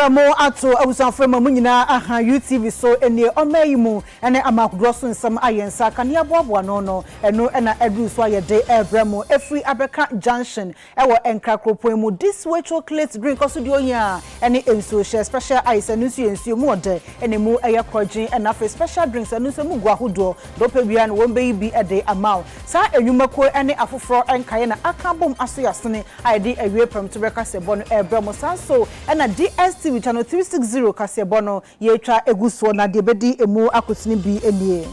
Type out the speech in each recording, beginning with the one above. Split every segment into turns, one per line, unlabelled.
Bramo ato awusan frema munyina aha UTV so ene omayimu ene amakodroso nsam ayensa kania boaboa no eno na edu so ayede Bramo efri Abeka Junction ewo enkrakropon mu this way chocolate drink also di onya ene enso share special ice enu ensu mu ode ene mu eye kwagin ena for special drinks enu so mu guahodo do pebia no won be bi ede amaw sa enwumako ene afoforo enkaye na akabom aso yasene ayede awie pram to beka sebo no Bramo sanso ena DSTV channel 360 kasebono yetwa eguso na de bedi emu akotini bi enie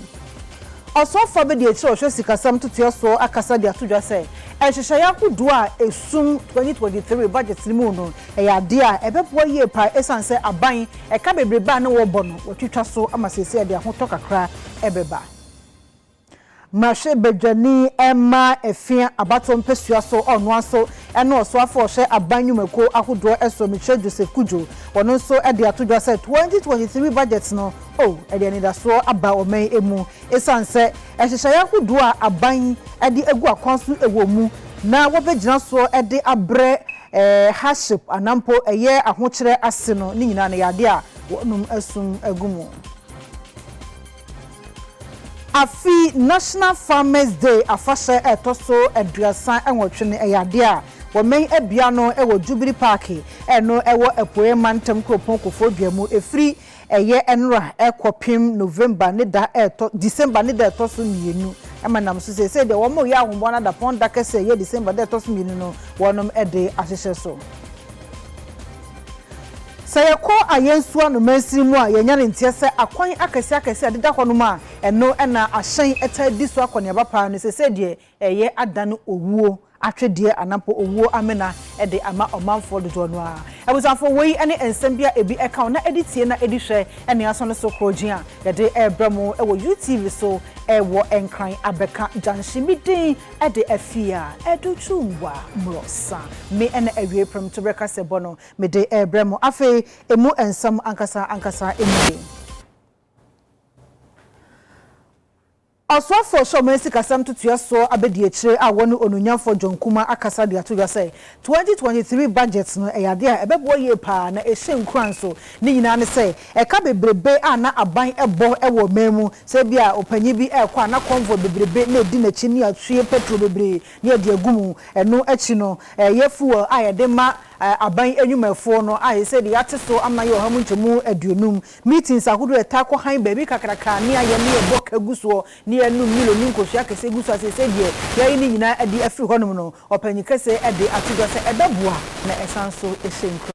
osofo be de chiro hwe sikasam tutu so akasa de atodwa se ehhehye yakodo a esum 2023 budget ni mu no ya de a ebebo ye pa esanse aban eka bebreba na wo bono wotwitwa so amasese de ahoto kakra ebeba Mashe Bejani Emma Efia Abaton Pesua so ono aso eno so afo hye abanyumako ahodo eso Michel Joseph Kujo ono so e de atodwa se 2023 budget no e de nida so aba omen emu esanse ehhehye yakodo a aban e de egu akwanso ewo mu na wo begina so e de abre hardship anampo eye ahokere ase no ni nyina na yade a wonum asum agumu Afi National Farmers Day afashe etoso eduasan enwotwe ne eyade a women ebia no ewo Jubilee Park eno ewo epoe mantem kropon kofodua mu efri eye enra ekopim November ne da December ne da etoso mienu emanam so se de wo mo ya ahombo na da pon da kese ye December da etoso mienu no wonom ede ahehye so Sayako ayensuwa no mansirimu a yenya ne ntie se akwan akese adeda honom a eno na ahyen etadi so akone bapa no se de eye adane owuo atwede anampo owuo amena ede ama omanfo dodo no a ebusanfo wei ene ensembia ebi eka na editie na edihwe ene aso no so krogin a yede Bramo ewo UTV so ewo enkran Abeka Junction Midday ede afia educhumwa mrosa me ene awie pram to breka sebono Midday Bramo afi emu ensam ankasa emu Oswafo shomensi kasam tutua so abedi ekire a wonu onunyafo jonkuma akasa de atodwa say 2023 budget no eyade a ebebo ye pa na ehye nkran so ni nyina ne say eka bebrebe a na aban ebo ewo memu se bia opanyi bi ekwa na convo bebrebe na edi na chi ni atwe petrol bebre ni ade agumu eno echi no yefuo a yede ma aban enyumafo no a yese de yate so ama ye ohamu ntemu aduonum meetings ahodo eta ko han baby kakraka ni aye ne eboka guso ni enu milo ni nkohia kese guso asese de ye ni nyina ade afri honum no opanyi kese ade atudwa se ebeboa na esanso ehyenkro.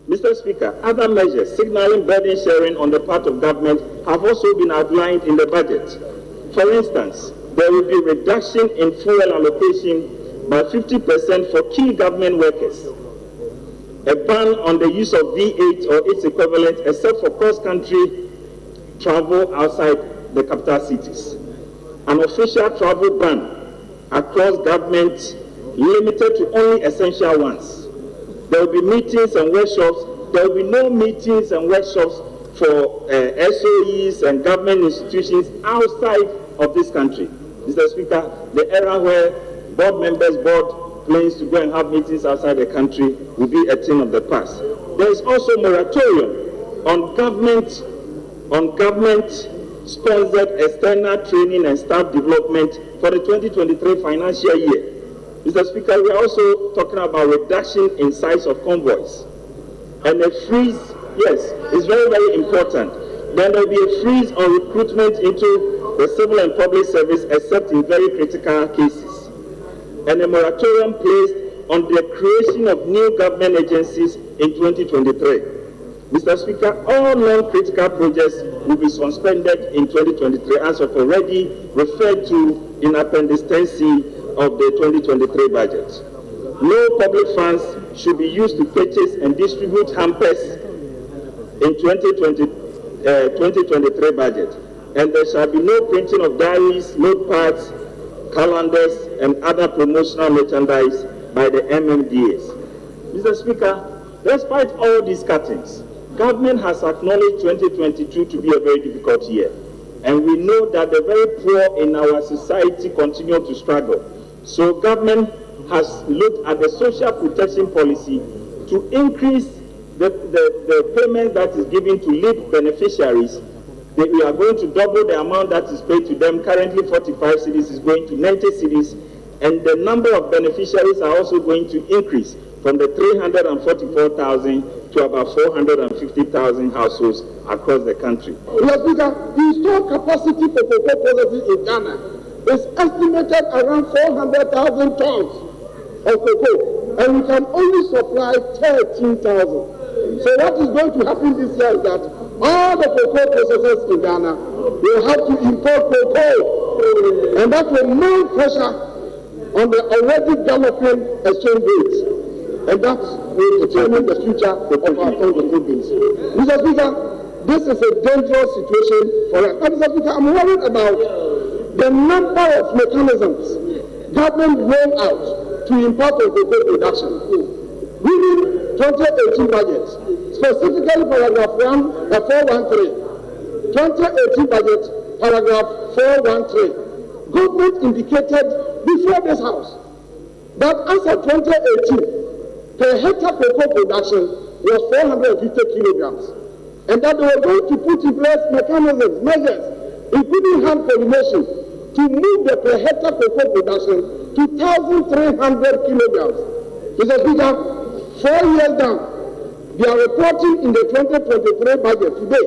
Mr. Speaker, other measures signaling burden sharing on the part of government have also been outlined in the budget. For instance, there will be reduction in fuel allocation by 50% for key government workers, a ban on the use of V8 or its equivalent except for cross-country travel outside the capital cities, an official travel ban across government limited to only essential ones. There will be meetings and workshops. There will be no meetings and workshops for SOEs and government institutions outside of this country. Mr. Speaker, the era where board members board planes to go and have meetings outside the country will be a thing of the past. There is also moratorium on government-sponsored external training and staff development for the 2023 financial year. Mr. Speaker, we are also talking about reduction in size of convoys and a freeze. Yes, it's very, very important. Then there will be a freeze on recruitment into the civil and public service except in very critical cases, and a moratorium placed on the creation of new government agencies in 2023. Mr. Speaker, all non-critical projects will be suspended in 2023 as of already referred to in Appendix 10C of the 2023 budget. No public funds should be used to purchase and distribute hampers in 2023 budget, and there shall be no printing of diaries, notepads, calendars, and other promotional merchandise by the MMDAs. Mr. Speaker, despite all these cuttings, government has acknowledged 2022 to be a very difficult year, and we know that the very poor in our society continue to struggle. So government has looked at the social protection policy to increase the payment that is given to lead beneficiaries, we are going to double the amount that is paid to them. Currently 45 cities is going to 90 cities, and the number of beneficiaries are also going to increase from the 344,000 to about 450,000 households across the country.
Mr. Speaker, the installed capacity for cocoa processing in Ghana is estimated around 400,000 tons of cocoa, and we can only supply 13,000. So what is going to happen this year is that all the cocoa processors in Ghana will have to import cocoa, and that will mount pressure on the already galloping exchange rates, and that will determine the future of our cocoa beans. Mr. Speaker, this is a dangerous situation for us. And Mr. Speaker, I'm worried about the number of mechanisms government roll out to import cocoa production. Within 2018 budget, specifically paragraph 413, 2018 budget, paragraph 413, government indicated before this House that as of 2018, per hectare cocoa production was 450 kilograms, and that they were going to put in place measures, including hand pollination, to move the per hectare cocoa production to 1,300 kilograms. Mr. Speaker, 4 years down, they are reporting in the 2023 budget today,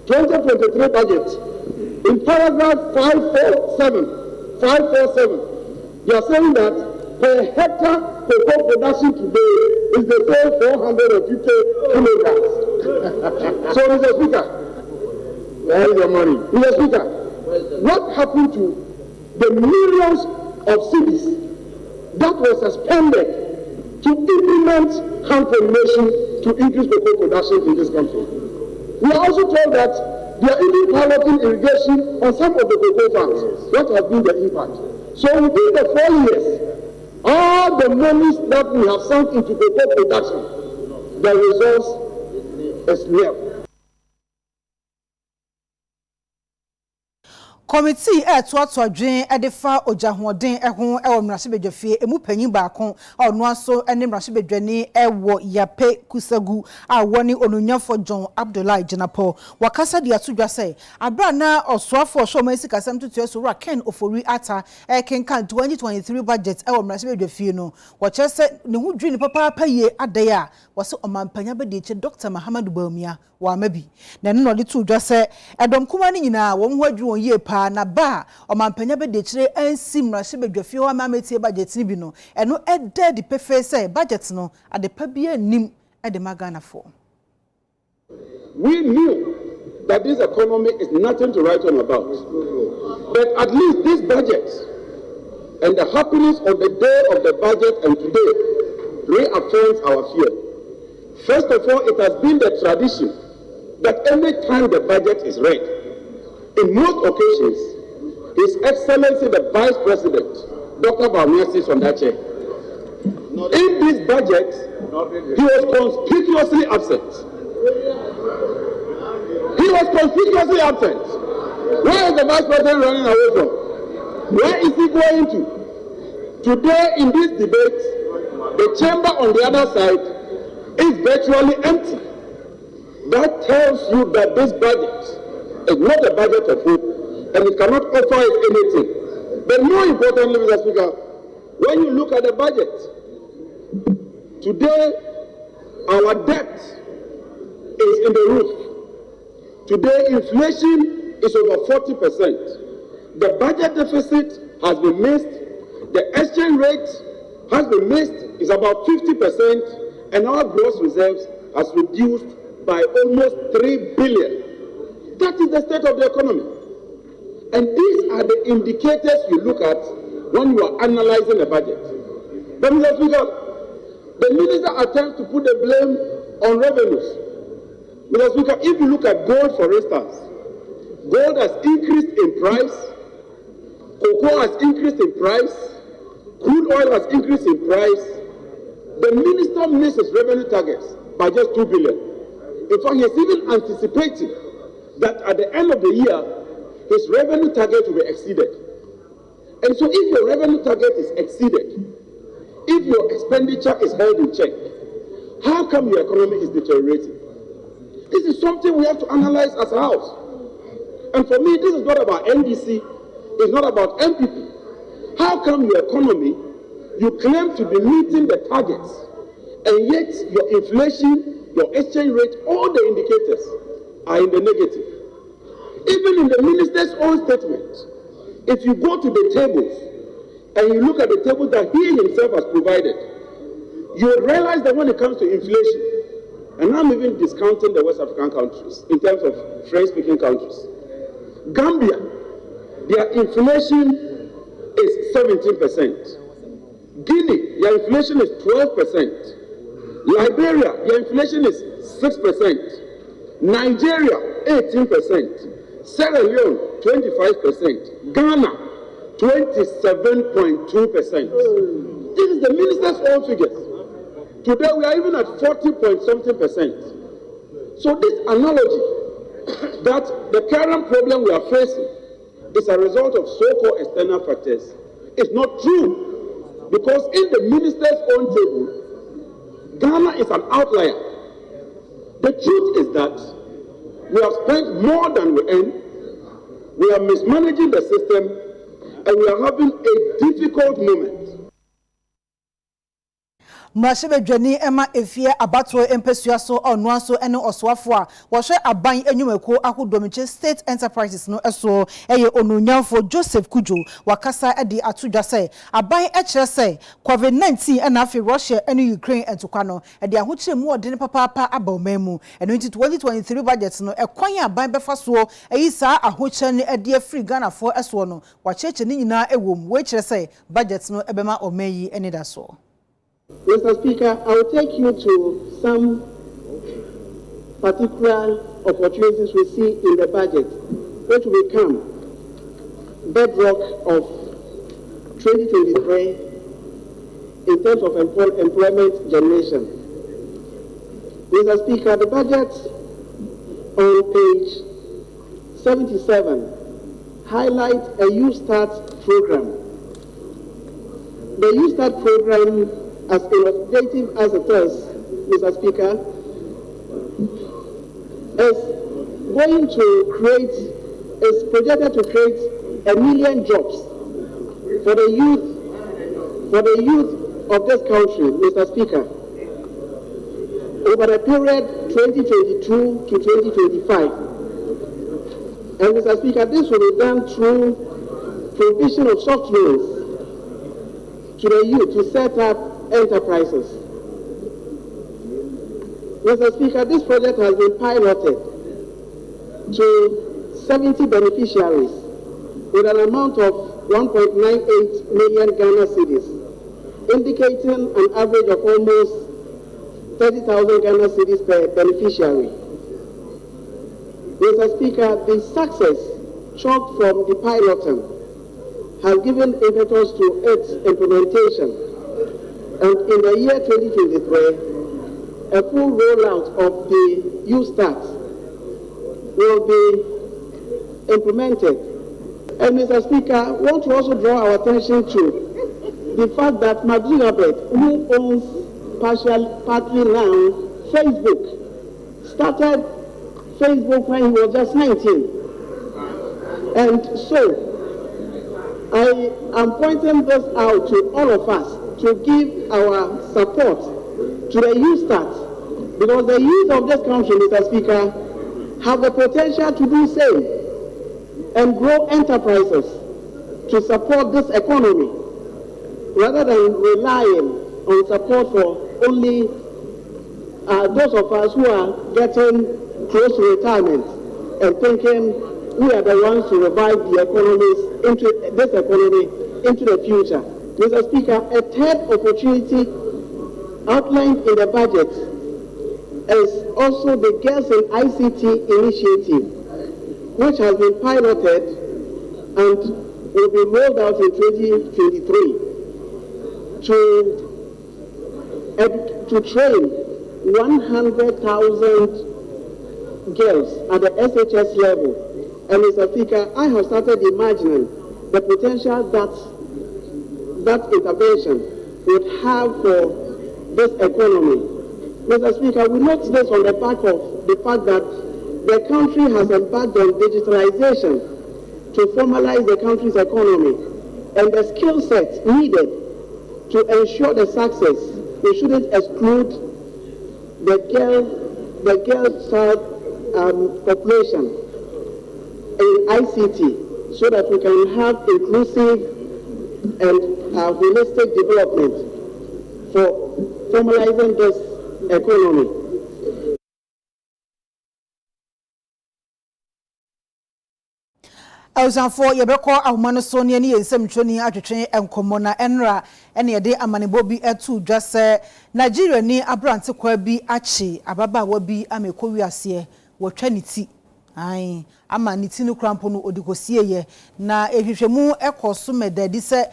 2023 budget, in paragraph 547, they are saying that per hectare cocoa production today is the same 450 kilograms. So, Mr. Speaker, where is your money? Mr. Speaker, what happened to the millions of cities that were suspended to implement hand pollination to increase cocoa production in this country? We are also told that they are even piloting irrigation on some of the cocoa farms. What has been the impact? So within the 4 years, all the monies that we have sunk into cocoa production, the results is nil.
Committee to adwen edefa ojahoden ehun ewo mrasebedwafie emu panyin baako ono aso ene mrasebedwani ewo yape kusagu a woni ononyafo John Abdullahi Jenapo wakasa dia tudwa sei abra na osoafo shomansi kasam tutu so ra Ken Ofori ata kenkan 2023 budget ewo mrasebedwafie no wachese ne hu dwini papa paye adaya wase omampanya bedeche Dr. Mahamadu Bawumia wa mabi na no de tudwa sei edom kuma ni nyina wo ho adwu won ye pa na ba omampanya bedechire ansi mrasebedwafie wa mametie budget ni bi no eno ede di pefe sei budget no adepa bia nim ede magana for.
We knew that this economy is nothing to write on about. But at least this budget and the happiness of the day of the budget and today reaffirms our fear. First of all, it has been the tradition that every time the budget is read, in most occasions, His Excellency the Vice President, Dr. Bawumia, sits on that chair. In this budget, he was conspicuously absent. He was conspicuously absent. Where is the Vice President running away from? Where is he going to? Today, in this debate, the chamber on the other side is virtually empty. That tells you that this budget is not a budget of hope, and it cannot offer us anything. But more importantly, Mr. Speaker, when you look at the budget, today our debt is in the roof. Today inflation is over 40%. The budget deficit has been missed. The exchange rate has been missed. It's about 50%, and our gross reserves has reduced by almost 3 billion. That is the state of the economy. And these are the indicators you look at when you are analyzing the budget. But Mr. Speaker, the minister attempts to put the blame on revenues. Mr. Speaker, if you look at gold, for instance, gold has increased in price, cocoa has increased in price, crude oil has increased in price. The minister missed his revenue targets by just 2 billion. In fact, he is even anticipating that at the end of the year, his revenue target will be exceeded. And so if your revenue target is exceeded, if your expenditure is held in check, How come your economy is deteriorating? This is something we have to analyze as a house. And for me, this is not about NDC, it's not about MPP. How come your economy, you claim to be meeting the targets, and yet your inflation, your exchange rate, all the indicators are in the negative? Even in the minister's own statement, if you go to the tables and you look at the tables that he himself has provided, you will realize that when it comes to inflation, and I'm even discounting the West African countries in terms of French-speaking countries, Gambia, their inflation is 17%. Guinea, their inflation is 12%. Liberia, their inflation is 6%. Nigeria, 18%. Sierra Leone, 25%. Ghana, 27.2%. This is the minister's own figures. Today we are even at 40-point-something%. So this analogy that the current problem we are facing is a result of so-called external factors is not true, because in the minister's own table, Ghana is an outlier. The truth is that we have spent more than we earn, we are mismanaging the system, and we are having a difficult moment.
Mashebe dwani ema efie abato empesua so onwa so ene oswafo a wo hwe aban enyumeko ahodomiche state enterprises no eso eye onunyanfo Joseph Kujo wakasa edi atudwa se aban ekire se COVID-19 ena afi Russia ene Ukraine entokwa no edi ahochire mu odene papa abawmamu eno 2023 budget no ekwan aban befa so eyi sa ahochire ne edi afri Ghana for eso no wacheche ni nyina ewom we kire se budget no ebema omeyi ene da so.
Mr. Speaker, I will take you to some particular opportunities we see in the budget, which will become bedrock of 2023 in terms of employment generation. Mr. Speaker, the budget on page 77 highlights a Youth Start program. The Youth Start program, as innovative as it is, Mr. Speaker, is projected to create 1 million jobs for the youth of this country, Mr. Speaker, over the period 2022 to 2025. And Mr. Speaker, this will be done through provision of soft loans to the youth to set up enterprises. Mr. Speaker, this project has been piloted to 70 beneficiaries with an amount of 1.98 million Ghana cedis, indicating an average of almost 30,000 Ghana cedis per beneficiary. Mr. Speaker, the success chalked from the piloting has given impetus to its implementation. And in the year 2023, a full rollout of the Youth Start will be implemented. And Mr. Speaker, I want to also draw our attention to the fact that Mark Zuckerberg, who owns partly now Facebook, started Facebook when he was just 19. And so, I am pointing this out to all of us to give our support to the Youth Start, because the youth of this country, Mr. Speaker, have the potential to do the same and grow enterprises to support this economy, rather than relying on support for only those of us who are getting close to retirement and thinking we are the ones to revive the economy into the future. Mr. Speaker, a third opportunity outlined in the budget is also the Girls in ICT initiative, which has been piloted and will be rolled out in 2023 to train 100,000 girls at the SHS level. And Mr. Speaker, I have started imagining the potential that intervention would have for this economy. Mr. Speaker, we note this on the back of the fact that the country has embarked on digitalization to formalize the country's economy, and the skill set needed to ensure the success, we shouldn't exclude the girl child population in ICT, so that we can have inclusive and holistic development for formalizing this economy.
Awusanfo yebekọ ahoma no so ne yensem twoni atwetwe enkomo na enra ene yede amanebo bi etu dwase Nigeria ni abrante kwa bi achi ababa bi amekọ wiase wotwa ne ti ai ama ne ti no krampo no odikosie ye na ehwehwemu ekoso medadi se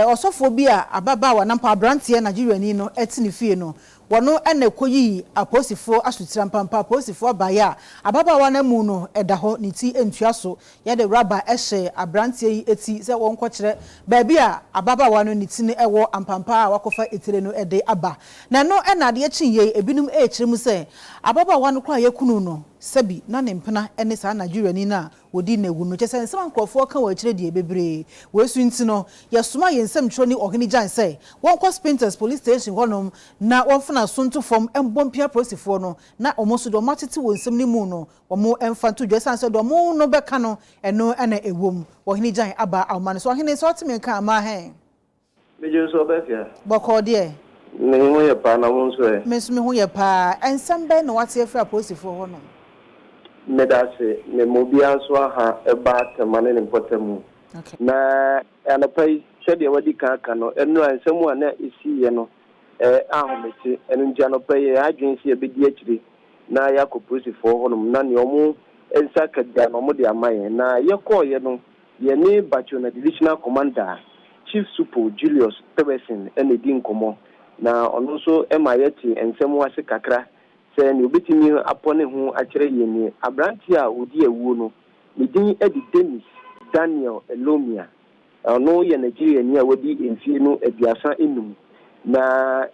osofo bi a ababa wa nampa abrante Nigeria ni no eti ne fie no wono ene koyi aposifo asutira mpampa aposifo abaya ababa na mu no eda ho ne ti entuaso ye de rubber ehye abrante yi eti se won kwakire baabi a ababa no ne ti ne ewo ampampa a wakofa etire no ede aba na no ena de chinye ebinum ekirem se ababa no kwa yakunu no sabi na ne mpena ene sa Nigeria ni na wodi na ewu no chese nsem ankrofo kan wa kire de bebre wesu nti no yesoma yensem tro ni organi jan se won kwa Spinters police station honom na won funa sonto fom embompia prosifo no na omoso do matete wonsem ni mu no omo emfanto dwesan se do mo no beka no eno ena ewom organi jan aba awman so hene so timi kan ma he
meje so befia
boko de
me ho ye pa na won so e
me ho ye pa ensem be no wate afra prosifo honom
medase me mobia so ha eba temane ne potamu na anapai sede wadi kan no enu ansemu a na esiye no ahomete enu ntia no paye adwensi e bedi akire na yakoposi fo honum na ne omo ensa kada no mo de amaye na yekoye no ye ne Bachona divisional commander Chief Supo Julius Peterson ene di nkomo na ono so emayeti ensemu ase kakra se ni obetimi apone ho akire yeni abranti a odi ewu no ni din edi Dennis Daniel Elomia no ye Nigeria ni a wodi enfie no aduasa enum na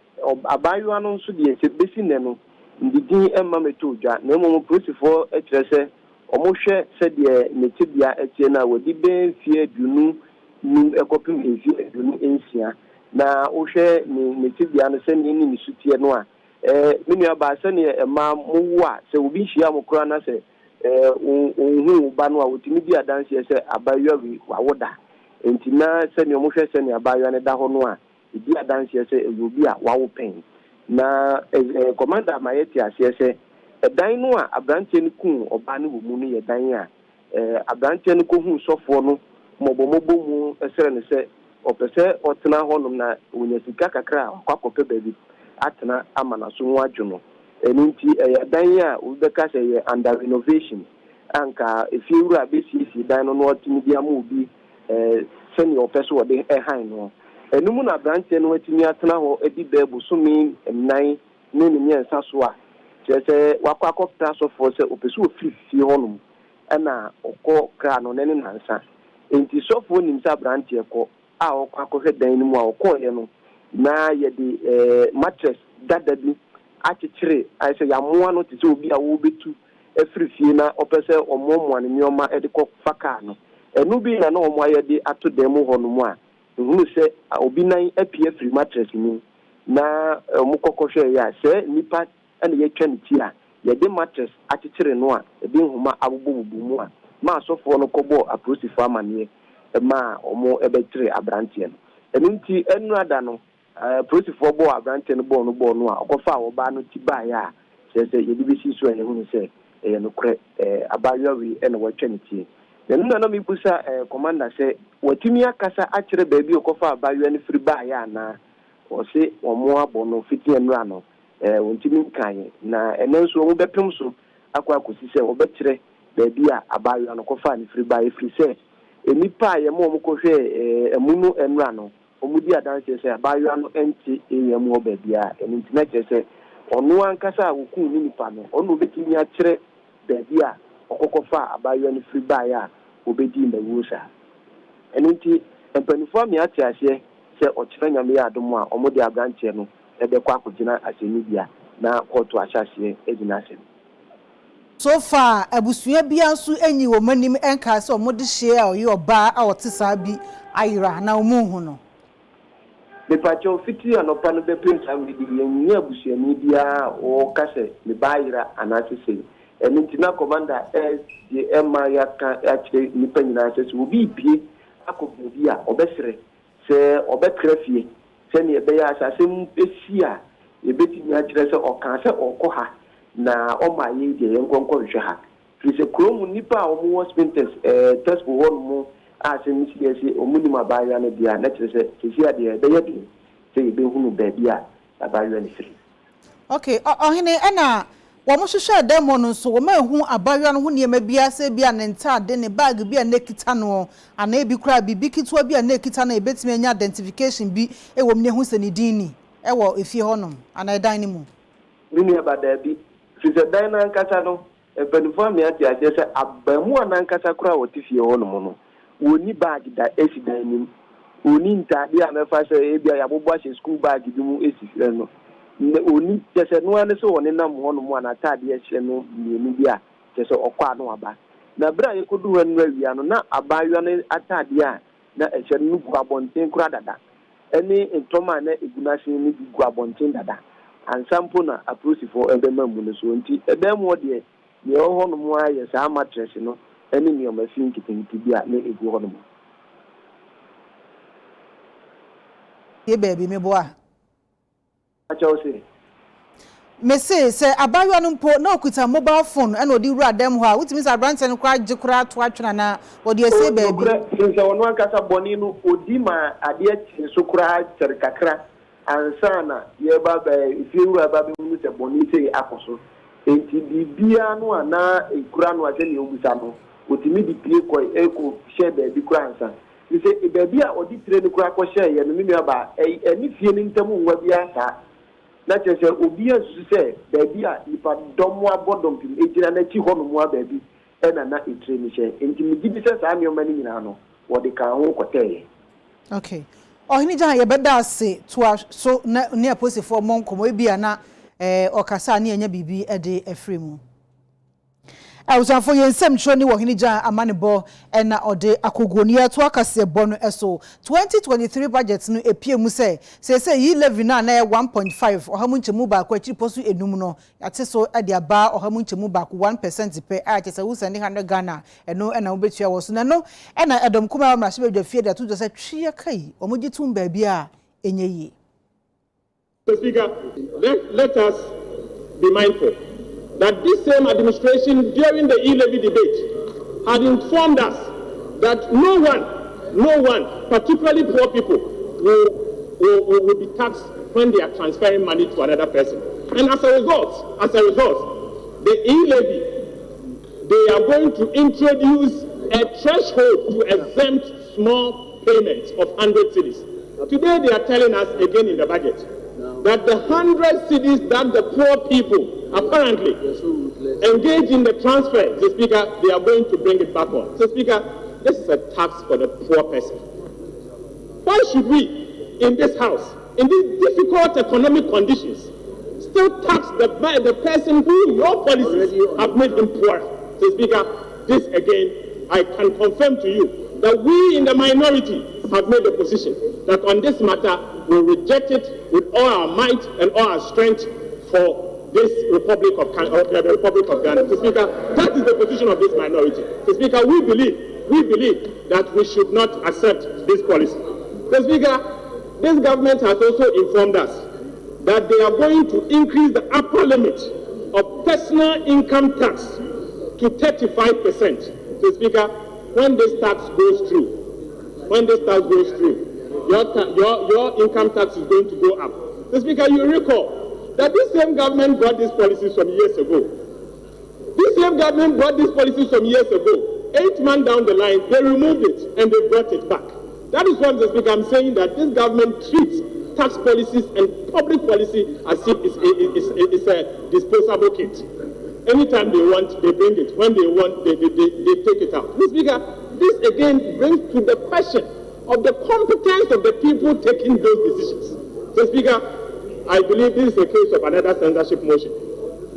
abayo anu nso de ese besi ne no ndi din emma meto dwa na mo prosifo akire se omohwe se de netibia atie na wodi ben fie adunu nu ekopim enfie adunu ensia na ohwe ni netibia no se ni ni sutie no a minu aba se ne ema muwa se obi hia mokora na se hu ba no a wotimi bi adanse se abayo wi wawoda entina se ne omohwe se ne abayo ne da ho no a idi adanse se obi a wawo pen na commander mayeti ase se dan no a abrante ne kun oba ne wo mu no ye dan a abrante ne ko hu sofo no mobomobo mu esere ne se opese otena ho no na onyasika kakra akwakope baby atena amana so ho adwo no enti dan a ubeka se ye under renovation anka efiwura besi dan no otimi dia mu bi seni opeso wode han no enumu na branch no atimi atena ho edi bebu so mi nnan ne ne nyensa so a chese wakwakopta so for se opeso ofisi honum na okọ kra no ne nansa enti so for nim sa branch ekọ a okwakohwe dan ni mu a okọ ye no na ye de mattress dada bi akikire ai se ya moa no tise obi a wo betu efrifie na opese omomoa ne nyoma e de kọ faka no enu bi na omo aye de ato dem ho no mu a hunu se obi nan apie free mattress ni na omokokohwe ya se nipa ene ye twa ne ti a ye de mattress akikire no a e de nhoma abububu mu a ma sofo no kobo aprosifo amane ma omo ebetire abrante no enu nti enu ada no prosifo bo abrante no bo no a okofa oba no ti ba ya se ye de bisi so ene hunu se ye no kre abayo wi ene watwa ne ti nenu na mi busa commander se watimi akasa akire baabi okofa abayo ne firi ba ya na o se omo abo no fiti enu ano wontimi kan na ene nso omo bepem so akwa akosi se obekire baabi a abayo no kofa ne firi ba e firi se enipa ye mo kohwe emunu enu ano omudi adanse se abayo no enti eyemu baabi a entina kese onu ankasa woku ni nipa no onu betimi akire baabi a okokofa abayo ne firi ba ya obedi na wusa enenti empanifo mi ate ase se okira nyame ya adom a omudi abranche no ebe kwa akogina aseni bia na koto ahyase edinase.
So far abusua bia nso enyi wo manim enka se omode hye a oye oba a wote saa bi ayira na omunhu no.
Mepacho fiti anopa no be prince amidi yenyi abusua ni bia o kase me bayira anasese. Enitina commander the Emma yaka actually nipa nyina se so bi bie akobi a obesere se obetrefie se ne ebe ya asase mu esi a ebetimi akire se okan se okoha na omaye de yenkonko hwe ha fi se kromu nipa a omo spinters test for one mo ase misi ese omunim abaya na dia na kire se kesi ade ebe yedi se ebe hunu baabi a abaya ni firi.
Okay, ohene ena womo hwehwe demo no so wo ma hu abaya no ho niema bia se bia ne ntade ne bag bia na kita no ana ebi kura bibi kitwa bia na kita na ebetimi anya identification bi e wo mne hu se ne dini e wo efie honom ana edan ni mu
mini abada bi fi se dan na nkata no ebenufo me ati ase se abamu ana nkata kura wo tifie honom no woni bag da esidan nim woni ntade a mefa se ebia ya bobo ahye school bag bi mu esifire no oni tese no ane so woni nam honom ana tade ahye no mienu bia tese okwa no aba na bra yekodu hanu awia no na abayo no atade a na ehye no gu abonten kura dada eni ntoma na egunase ni gu abonten dada ansampo na approach for ebema mu no so nti ebemu de ne honom aye sa mattress no eni ne o machine kitinti bia na egu honom
ye baby me boa
achose
me say abayo no mpo na okuta mobile phone and odi wura dem ho a wutimi sa branch no kwa gikura to atwena na odi ese baby
since ono akasa boni no odi ma ade achi so kura terkakra ansana ye baba ifiru baba mu se boni se akoso enti bibia no ana ekura no ase ne obusa no otimi di pie ko eko share baby kura ansa se baby a odi tire no kura ko share ye no mi aba eni fie ni ntamu nwa bia sa na chese obi asu se baby a ipa domo abodom pim ejira na chi hono mu baby ena na etire ni share enti mi gibi se sa mi o mani nyina no wodi kan ho koteye.
Okay. Ohini jan ye beda ase to so na ne aposifo monkomo e bia na okasa na enya bibi e de afrimu awusanfo yensem choni wohini jan amanebo na ode akogoni to akase bono eso 2023 budget no epiemu se yi levy na 1.5 ohamu nchemu ba kwa chiri posu enum no ate so ade aba ohamu nchemu ba 1% pe a chese wo sende 100 Ghana eno na obetua wo so na no na edom kuma ma hye bedwa fie da to se twie kai omogitum ba bia enye yi.
Mr. Speaker, let us be mindful that this same administration during the e-levy debate had informed us that no one, particularly poor people, will be taxed when they are transferring money to another person. And as a result, the e-levy, they are going to introduce a threshold to exempt small payments of 100 cedis. Today they are telling us again in the budget that the 100 cedis that the poor people apparently engage in the transfer, Mr. Speaker, they are going to bring it back on. Mr. Speaker, this is a tax for the poor person. Why should we, in this house, in these difficult economic conditions, still tax the person who your policies have made him poorer? Mr. Speaker, this again, I can confirm to you that we in the minority have made a position that on this matter we'll reject it with all our might and all our strength for this Republic of Ghana. Mr. Speaker, that is the position of this minority. Mr. Speaker, we believe that we should not accept this policy. Mr. Speaker, this government has also informed us that they are going to increase the upper limit of personal income tax to 35%. Mr. Speaker, when this tax goes through, your income tax is going to go up. Mr. Speaker, you recall that this same government brought these policies some years ago. 8 months down the line, they removed it and they brought it back. That is why, Mr. Speaker, I'm saying that this government treats tax policies and public policy as if it's a disposable kit. Anytime they want, they bring it. When they want, they take it out. Mr. Speaker, this again brings to the question of the competence of the people taking those decisions. Mr. Speaker,
I believe this is a case of another censorship motion.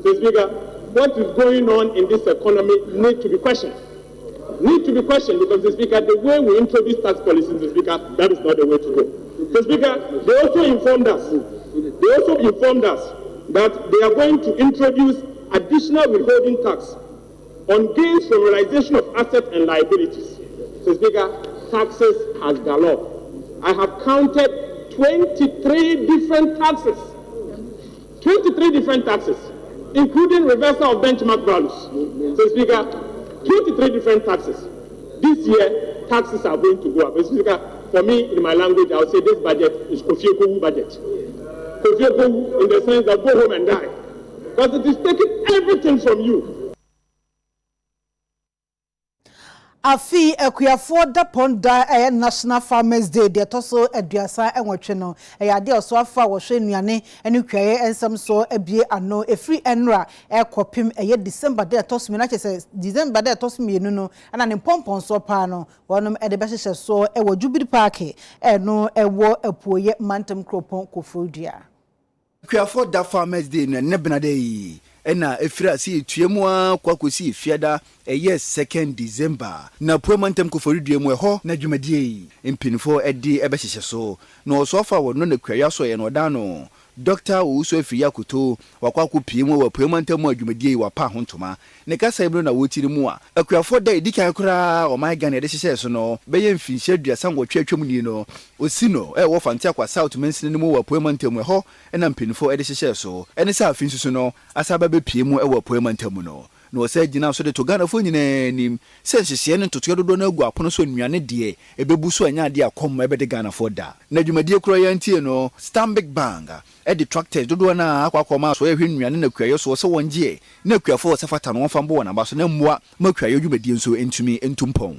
Mr. Speaker, what is going on in this economy needs to be questioned. Need to be questioned because, Mr. Speaker, the way we introduce tax policy, Mr. Speaker, that is not the way to go. Mr. Speaker, they also informed us that they are going to introduce additional withholding tax on gains from realization of assets and liabilities. Mr. Speaker, taxes has galore. I have counted 23 different taxes. 23 different taxes, including reversal of benchmark values. Mr. Speaker, 23 different taxes. This year, taxes are going to go up. Mr. Speaker, for me, in my language, I would say this budget is Kofi Ekowu budget. Kofi Ekowu in the sense that go home and die. Because it is taking everything from you.
Afi ekuafo da ponda National Farmers Day de toso aduasa enwotwe no ade oso afa wo hwe nuane ene kwaye ensam so abie ano efri enra ekopim December de toso mi na chese December de toso mi no ana ne pompon so pa no wonom ede be hye so ewo Jubili Park eno ewo apuoye mantam kropon kofodua
ekuafo da Farmers Day no ne bena dey ena efira si etuemu a kwakosi efiada 2nd December na promantem koforidue mu eho na dwumadie empinifo edi ebehyehe so na osofa wono na kwaya so ye no dano Dr. Uso Efiya Kuto wakwako piemu wa promantem adwumadie wa pa hontoma ne kasa ebro na wotiri mu a akuafo da edikan kura o my Ghana de hyehye so no beye mfinhye aduasa ngwotwe atwam ni no osino wo fante akwa South Mensin mu wa promantem eho ena mpinifo ede hyehye so ene sa afinsusu no asaba be piemu wa promantem no no se gina so de to Ghana fo nyina nim se hyehye ne ntoto dodo na agu apono so nnuane de ebebu so anya de akom ebe de Ghana fo da na dwumadie kura yantie no Stanbic Bank edi tractors dodo na akwakoma so ehwe nnuane na kwaye so se wonje na kwafo se fata no fambo na ba so na mmua makwaye dwumadie nso entumi entumpon.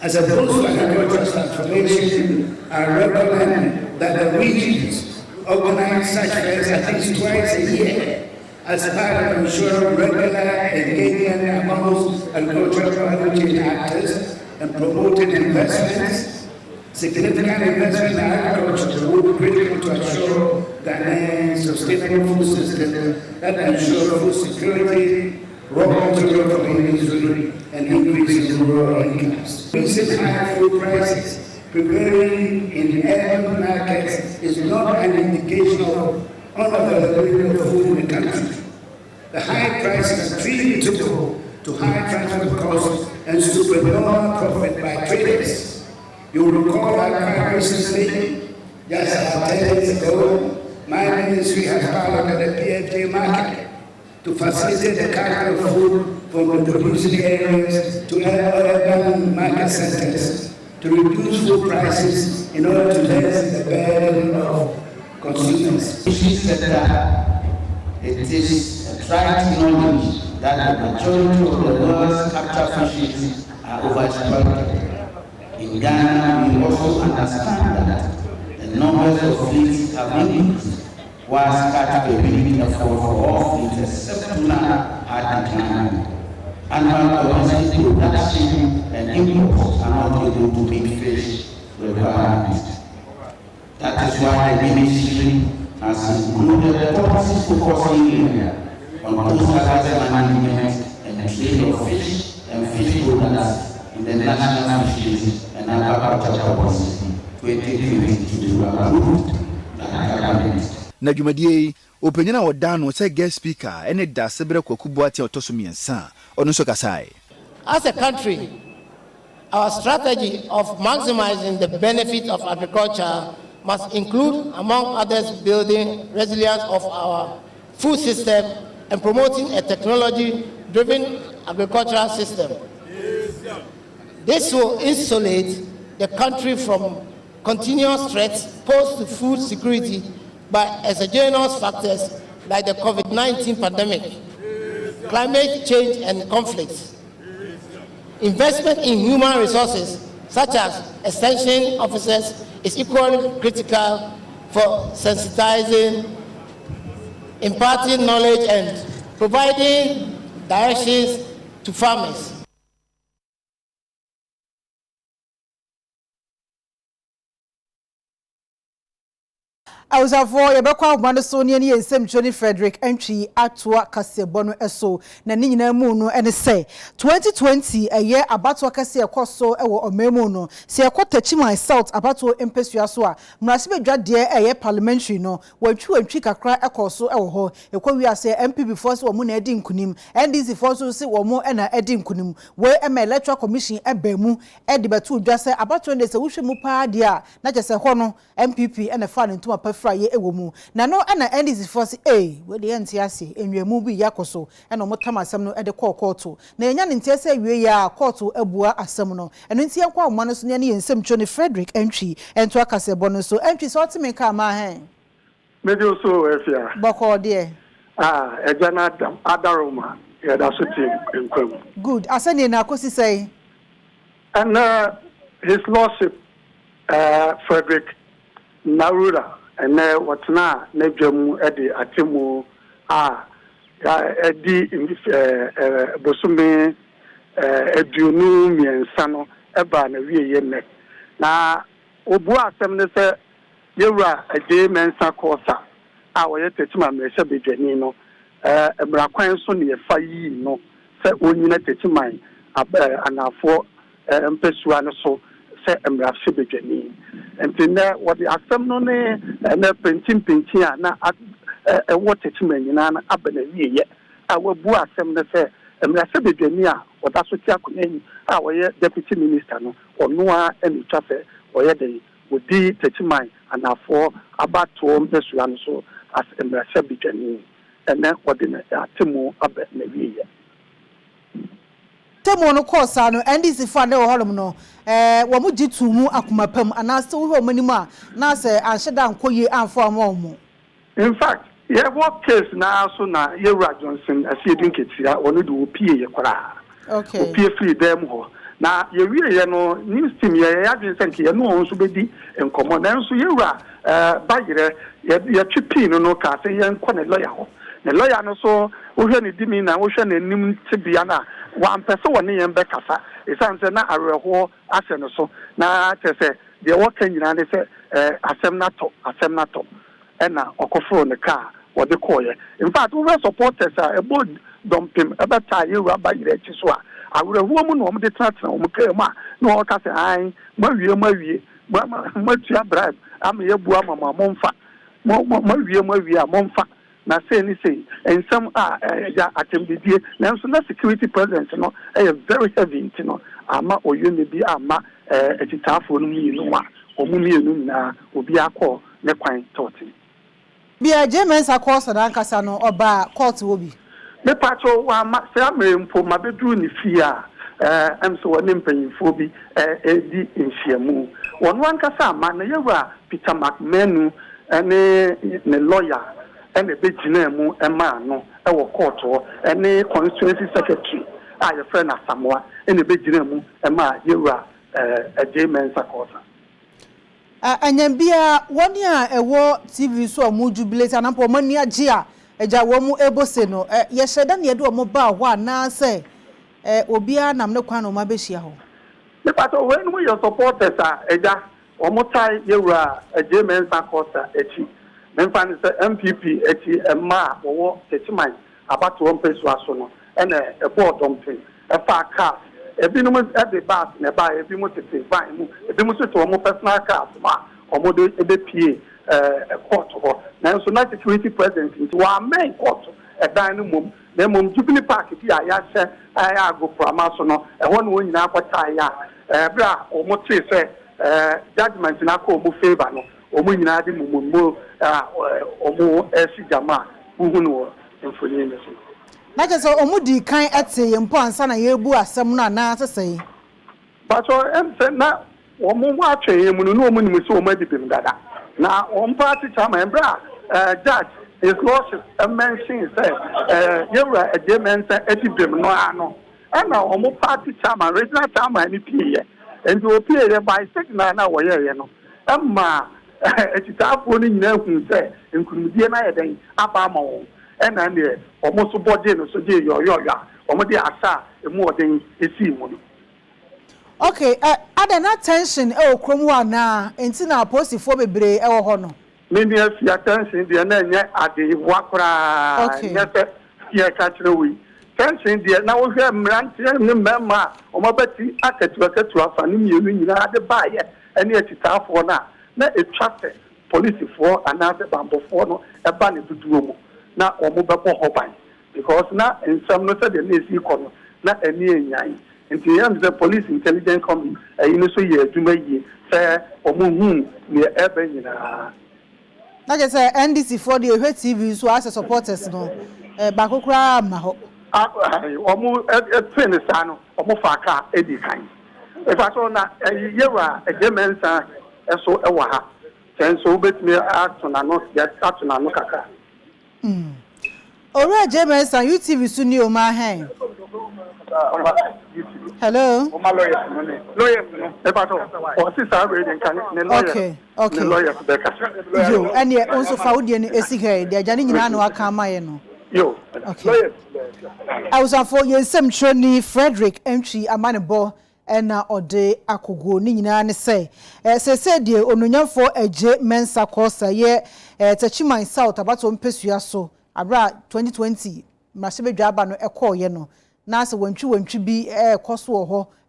As a boost for agricultural transformation, I recommend that the regions organize such fairs at least twice a year as part of ensuring regular engagement amongst agricultural value chain actors and promoting investments. Significant investment in agriculture will be critical to ensure Ghanaians' sustainable food system that ensure food security, raw material for industry, and increase in rural incomes. Recent high food prices prevailing in urban markets is not an indication of unavailability of food in the country. The high prices are attributable to high transport costs and supernormal profit by traders. You will recall that quite recently, just about 10 days ago, my ministry has piloted a PFJ market to facilitate the carry of food from the producing areas to urban market centers to reduce food prices in order to lessen the burden of consumers.
It is a tried knowledge that the majority of the world's capture fishes are overexploited. In Ghana, we also understand that the numbers of fleets have increased, whilst catch-ability effort for all fleets except tuna are declining. Annual domestic production and imports are not able to meet fish requirements. That is why the ministry has included a policy focusing area on coastal management and trade of fish and fish products in the National Fisheries and Aquaculture Policy 2022 approved by the Cabinet.
Na dwumadie openyina wodano say guest speaker ene da sebere kwakubu ati otoso miensa ono so kasai.
As a country, our strategy of maximizing the benefit of agriculture must include, among others, building resilience of our food system and promoting a technology-driven agricultural system. This will insulate the country from continuous threats posed to food security by exogenous factors like the COVID-19 pandemic, climate change and conflicts. Investment in human resources, such as extension officers, is equally critical for sensitizing, imparting knowledge, and providing directions to farmers.
I was avoid a back of Mandasonian and Sam Johnny Frederick entry at Casebono Eso, Nanina Muno, and say 2020 a year about to Cassia Cosso or Memono, see a quarter chima salt about to Impesuasua, Masibe Drad dear a year parliamentary no, where true and trick a cry a cosso or ho, a quo we are say MP before so moon edim kunim, and this if also say or more and a edim kunim, where a electoral commission a bemu, Edibatu just say about 20 days a wish mupa dia, not just a hono, MPP and a fan into a Friday ewomu na no ana endis force we the NTC enwemu bi yakoso ena omotama asem no e de court na enya ne ntese wie ya court abua asem no eno ntie kwa omano so ne yensem Johnny Frederick entry ento akase bono so entry so otime ka ma hen
medio so efia
boko de
ejana adaroma ya da so team enkwam
good asani na akosi say
and his lordship Frederick Narura and what's now Nebjamu Eddie Atimu Eddie Bosume Edunu and Sano Eba Nevi na Obua Semnese Yura a day mensa corsa our Tetima Mesha Bejanino a Braquanson near Fayi no set Unina Tetimai and our four Empesuano so set Emrafsi Bejanin. And then what the assembly and the printing na a water to me in an abandoned yet. Our boy assembly say, and I said, Virginia, what that's what you our deputy minister or Noah and traffic or they would be taking mine and our four about to home this run so as a Virginia. And then what in a Timu abandoned yet.
Temono kosa no ndc fande wo holom no wo mu jitu mu akomapam anase wo mani mu a na se anheda nkoye anfo amomo.
In fact what case na so na Yewra Johnson asiedin ketia onu de opie ye kwara
okay
opie free dem ho na yewie ye no news team ye adwen senke ye no so bedi enkomo na nso Yewra bayire ye twipi no ka se ye nko ne lawyer ho ne lawyer no so wo hwe ne dimi na wo hwe ne nim tibia na one person one yem bekasa esanse na areho ase no so na tese de wo kan nyina ne se asem na to ena okofro ne ka wo de koye in fact we supporters a board dumping abata Yewra bayire chi so a areho mu no mo de tatra mo ka ma na wo ka se ai mawie ma tia bribe am ye bua mama momfa mawie a momfa na say ni say and some ja atembidie na so na security presence no very heavy no ama oyune bi ama etitafo no mi no wa omumienu na obi akọ ne kwan toti
bia James akosa na nkasa no oba court wo bi
me pacho wa ma say amempo mabedru ni fia am so woni mpanyimfo bi edi nhyiamu wonu ankasa ama na Yewra Peter McMenu ne lawyer and a bit name Emma no our court and a constituency secretary your friend Samoa and a bit name Emma Yewra a James Sakosa.
And then be a 1 year a war TV so mu jubilate and ample money a jia a jawamu eboseno yes dan ye do mobile one na say obia nam no kwan no mabehia ho.
The part when we your supporters are eja omotai Yewra a James Sakosa echi Memphis MPP eti ema wo tetimai about one peso aso no and a board dumping a far car ebinum e de bus na ba ebimu tete ban mu ebimu so to mo personal car ma omo de ebepie court ho na so na security presence into wa main court e dan no mum na mum Jubilee Park bi a ya hye aya go prama so no e ho no nyina akwata ya bra omo te se judgment na ko omo favor no omo nyina de mumummo omo esi jama uhunu enfoni ne so
na je so omo di kan ete yempo ansa na yebu asem na na sesei
pacho emse na omo mu atwe yemu no omo ni so omo adibim dada na on party chama embra judge his lordship mention say Yewra James adibim no ano ana omo party chama regional chama ni pie and you appear by signal na wo ye no emma etitafo ni nyina hu se nkunudie na yeden aba ma won ena ne omo so body no so je yo omo de asa emu oden esi mu no.
Okay, ada na tension e okrom wa na enti na posifo bebre e wo ho no.
Many of your attention, the Nanya at the Wakra, yes, actually. Tension, dear, now we have Rantian, Mamma, or Mabati, at to a funny you the buyer, and yet it's half for now. Not a trusted police for another bamboo for a bunny to do. Now, or mobile hoping. Because now, in some notes, the next economy, not a near nine. And the police intelligence coming, a year to make fair or moon near Eben.
Like I said, NDC for the TV, so as a supporters, no, Bakokra Maho.
Almost a train is son, almost a car, any kind. If I saw that a year, a German son, and so a waha, then so bet me act on a not get such an anokaka.
All right, German son, you TV soon, you my hand. Hello. Okay. You and yet also found in a cigarette. They're Janine Nano Akamayano. Okay. I was for you, some Johnny Frederick entry a man bo and or day akugo Nina say. As I said, dear, on for a J Mensa Corsa, ye, Tachima in South about on Pesuaso, about 2020. Masibe Jabano a call, yeno. Nasa when you be cost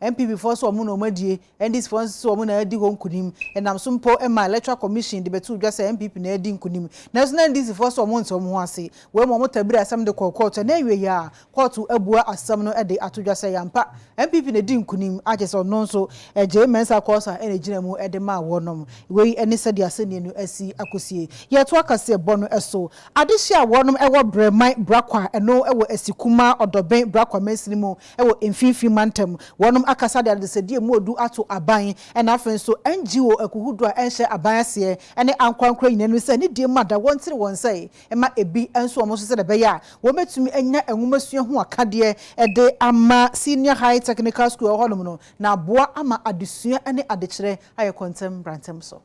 MPP for so mono medie and this for so mona di home kunim and I'm some po and my electoral commission the betu just MPP na di kunim national this for so months o mo ase we mo motabiri asam de court na we ya court abua asam no e de atodwa say yampa MPP na di kunim agese no so eje mensa course and ejina mu e de ma wonom we eni se de aseni no asi akosie ye to akase bono eso adehia wonom e wo bremai brakwa eno e wo asikuma odoben brakwa mesinimu e wo emfifi mantem wonom akasa de adesedi mu odu ato aban na afen so NGO akuhudu a enhye aban ase ene ankwankra nyinanu se ne die mada wontire wonsai ema ebi enso omo so se de be ya wo metumi anya enwumasua ho akade de ama senior high technical school honom no na boa ama adesua ene adekire aye kontem brantem so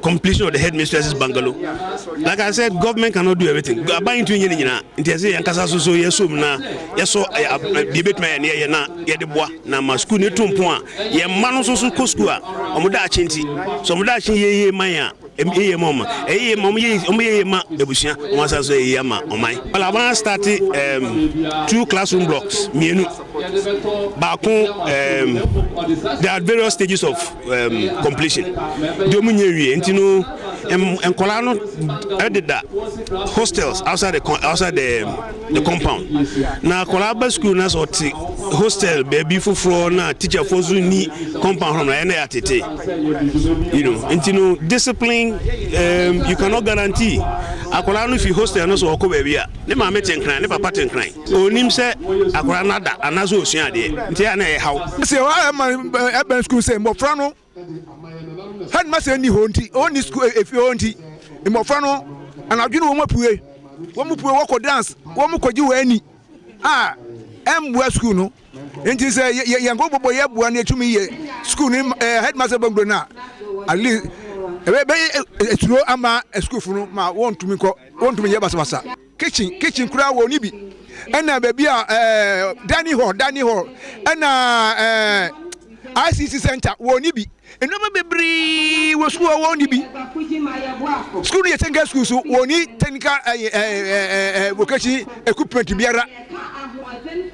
completion of the headmistress's bungalow. Like I said, government cannot do everything. Buying to Yena, Intiazi and Casaso, Yesumna, Yaso, debate my near Yana, Yadebois, Namasku, Netumpoa, Yamanoso Koskua, Omuda Chinti, Somudachi Ye Maya, M.A. Mom, A. Momma, Ebusia, Masaso Yama, on my. Well, I started 2 classroom blocks, Mienu, Bakun, there are various stages of completion. Entino and Colano added that hostels outside the compound. Now Colaba school nas or hostel baby for na teacher for ni compound from any atete. You know, Entino discipline you cannot guarantee. Akolano if you hostel no so baby. Ne ma meten cry, ne papa ten cry. Onim se akolana da anazo osua de. Nti ana e haw.
Se wa urban school say mo frano had master any honti only school if you honti in Mofano and I do know one more dance, one more you any West school no and you say young boy one to me school headmaster Bongona at least it's no ama a school for my want to me yabasa kitchen crowd won't be and baby Danny Hall and ICC center won't be. And no baby was who won't be. School yet and school so won't technical vocation equipment to be a.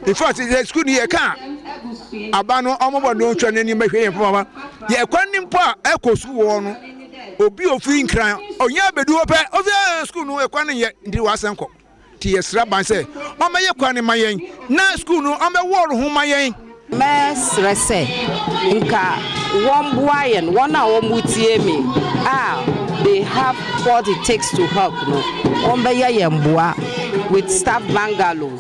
In fact, the school near car. Abano Omo no train any make him for ye quantum pa echo school obi ofin kran onya bedu ope o school no e kwan ye ndi wasanko ti yesra ban say o me ye kwan mayen na school no o me wall ho mayen
Mes rese nka wombuayen wana womutie me they have what it takes to help no ombeya yembua with staff bungalow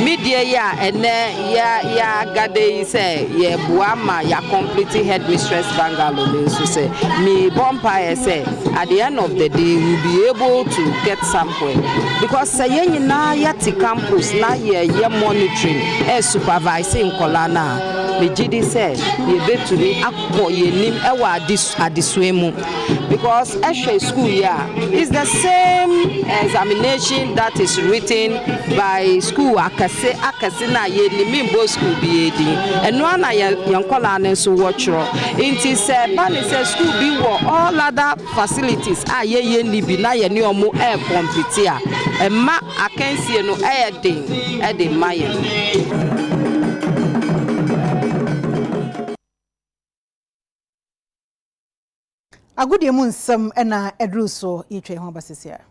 Midday ya ene ya gade say ye buama ya complete headmistress bungalow me so say me bompa say at the end of the day we'll be able to get somewhere because say na ya ti campus na ye monitoring supervising kolana mejidi say ye betumi akọ yenim ewa adiswemu because ehwe school ya is the same examination that is written by school akase na ye nimimbo school bi edi eno na yankola ne so watchro inti say ba ne say school bi wo all other facilities ye ni bi na ye ni omo compete a emma akansie no den e de maye
agudie mu nsam na edru so yetwe ho basisia